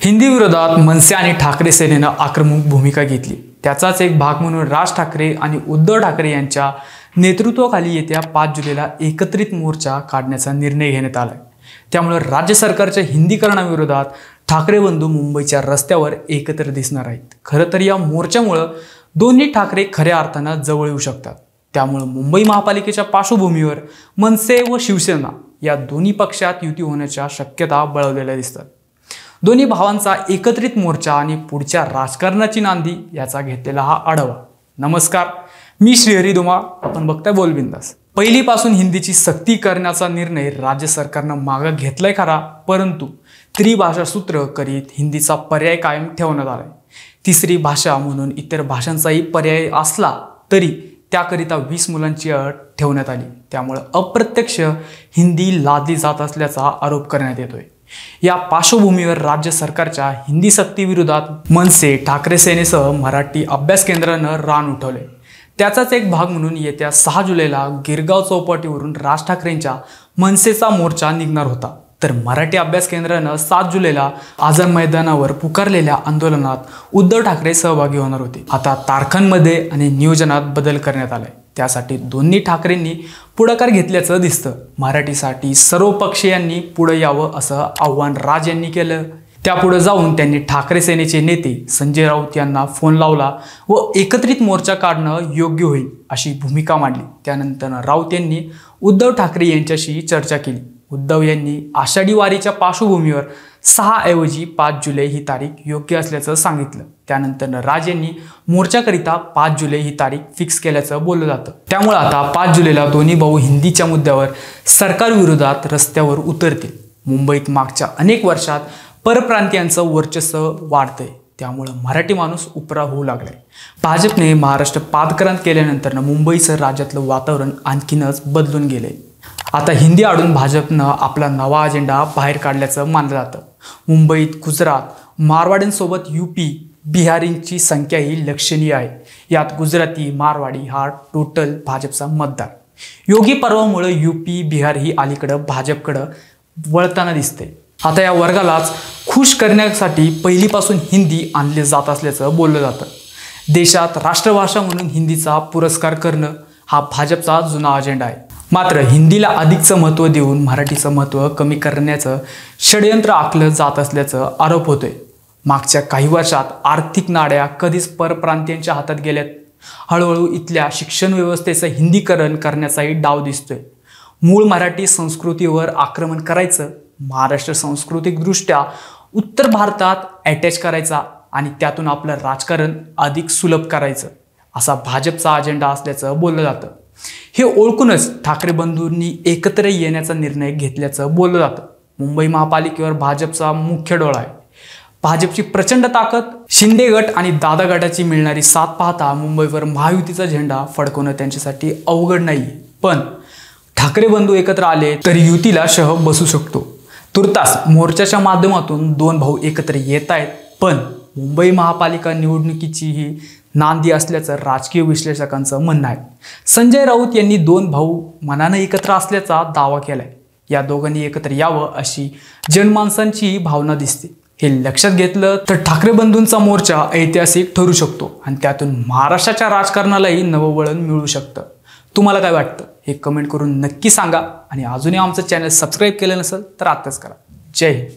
हिंदी विरोधात मनसे आणि ठाकरे सेनेनं आक्रमक भूमिका घेतली। त्याचाच एक भाग म्हणून राज ठाकरे आणि उद्धव ठाकरे यांच्या नेतृत्वाखाली येत्या 5 जुलैला एकत्रित मोर्चा काढण्याचा निर्णय घेण्यात आला। त्यामुळे राज्य सरकारच्या हिंदीकरणाविरोधात ठाकरे बंधू मुंबईच्या रस्त्यावर एकत्र दिसणार आहेत। खरं तर या मोर्चामुळे दोन्ही ठाकरे खऱ्या अर्थाने जवळ येऊ शकतात। त्यामुळे मुंबई महापालिकेच्या पार्श्वभूमीवर मनसे व शिवसेना या दोन्ही पक्षात युती होण्याच्या शक्यता बळावलेल्या दिसतात। दोन्ही भावांचा एकत्रित मोर्चा आणि पुढच्या राजकारणाची नांदी याचा घेतलेला हा आढावा। नमस्कार, मी श्रीहरी धुमाळ, आपण बघताय बोलबिंदास। पहिलीपासून हिंदीची सक्ती करण्याचा निर्णय राज्य सरकारनं मागे घेतलाय खरा, परंतु त्रिभाषा सूत्र करीत हिंदीचा पर्याय कायम ठेवण्यात आलाय। तिसरी भाषा म्हणून इतर भाषांचाही पर्याय असला तरी त्याकरिता 20 मुलांची अट ठेवण्यात आली। त्यामुळे अप्रत्यक्ष हिंदी लादली जात असल्याचा आरोप करण्यात येतोय। या पार्श्वभूमीवर राज्य सरकारच्या हिंदी सक्ती विरोधात मनसे, ठाकरे सेनेसह मराठी अभ्यास केंद्रानं रान उठवले। त्याचाच एक भाग म्हणून येत्या 6 जुलैला गिरगाव चौपाटीवरून राज ठाकरेंच्या मनसेचा मोर्चा निघणार होता, तर मराठी अभ्यास केंद्रानं 7 जुलैला आझाद मैदानावर पुकारलेल्या आंदोलनात उद्धव ठाकरे सहभागी होणार होते। आता तारखांमध्ये आणि नियोजनात बदल करण्यात आलाय। त्यासाठी दोन्ही ठाकरेंनी पुढाकार घेतल्याचं दिसतं। मराठीसाठी सर्व पक्षीयांनी पुढे यावं असं आव्हान राज यांनी केलं। त्यापुढे जाऊन त्यांनी ठाकरे सेनेचे नेते संजय राऊत यांना फोन लावला व एकत्रित मोर्चा काढणं योग्य होईल अशी भूमिका मांडली। त्यानंतर राऊत यांनी उद्धव ठाकरे यांच्याशी चर्चा केली। उद्धव यांनी आषाढी वारीच्या पार्श्वभूमीवर 6 ऐवजी 5 जुलै ही तारीख योग्य असल्याचं सांगितलं। त्यानंतर राज यांनी मोर्चाकरिता 5 जुलै ही तारीख फिक्स केल्याचं बोललं जातं। त्यामुळे आता 5 जुलैला दोन्ही भाऊ हिंदीच्या मुद्द्यावर सरकारविरोधात रस्त्यावर उतरतील। मुंबईत मागच्या अनेक वर्षात परप्रांतीयांचं वर्चस्व वाढतंय, त्यामुळे मराठी माणूस उपरा होऊ लागलाय। भाजपने महाराष्ट्र पादक्रांत केल्यानंतर मुंबईसह राज्यातलं वातावरण आणखीनच बदलून गेलंय। आता हिंदी आडून भाजपनं आपला नवा अजेंडा बाहेर काढल्याचं मानलं जातं। मुंबईत गुजरात, मारवाड्यांसोबत यूपी, बिहारींची संख्याही लक्षणीय आहे। यात गुजराती, मारवाडी हा टोटल भाजपचा मतदार। योगी पर्वामुळे यूपी, बिहार ही अलीकडं भाजपकडं वळताना दिसते। आता या वर्गालाच खुश करण्यासाठी पहिलीपासून हिंदी आणले जात असल्याचं बोललं जातं। देशात राष्ट्रभाषा म्हणून हिंदीचा पुरस्कार करणं हा भाजपचा जुना अजेंडा आहे। मात्र हिंदीला अधिकचं महत्त्व देऊन मराठीचं महत्त्व कमी करण्याचं षडयंत्र आखलं जात असल्याचं आरोप होतोय। मागच्या काही वर्षात आर्थिक नाड्या कधीच परप्रांतीयांच्या हातात गेल्यात। हळूहळू इथल्या शिक्षण व्यवस्थेचं हिंदीकरण करण्याचाही डाव दिसतोय। मूळ मराठी संस्कृतीवर आक्रमण करायचं, महाराष्ट्र सांस्कृतिकदृष्ट्या उत्तर भारतात अटॅच करायचा आणि त्यातून आपलं राजकारण अधिक सुलभ करायचं असा भाजपचा अजेंडा असल्याचं बोललं जातं। हे ओळखूनच ठाकरे बंधूंनी एकत्र येण्याचा निर्णय घेतल्याचं बोललं जातं। मुंबई महापालिकेवर भाजपचा मुख्य डोळा आहे। भाजपची प्रचंड ताकद, शिंदे गट आणि दादा गटाची मिळणारी साथ पाहता मुंबईवर महायुतीचा झेंडा फडकवणं त्यांच्यासाठी अवघड नाही। पण ठाकरे बंधू एकत्र आले तर युतीला शह बसू शकतो। तुर्तास मोर्चाच्या माध्यमातून 2 भाऊ एकत्र येत आहेत, पण मुंबई महापालिका निवडणुकीची ही नांदी असल्याचं राजकीय विश्लेषकांचं म्हणणं आहे। संजय राऊत यांनी 2 भाऊ मनानं एकत्र असल्याचा दावा केलाय। या दोघांनी एकत्र यावं अशी जनमानसांची भावना दिसते। हे लक्षात घेतलं तर ठाकरे बंधूंचा मोर्चा ऐतिहासिक ठरू शकतो आणि त्यातून महाराष्ट्राच्या राजकारणालाही नवं वळण मिळू शकतं। तुम्हाला काय वाटतं हे कमेंट करून नक्की सांगा आणि अजूनही आमचं चॅनल सबस्क्राईब केलं नसेल तर आत्ताच करा। जय हिंद।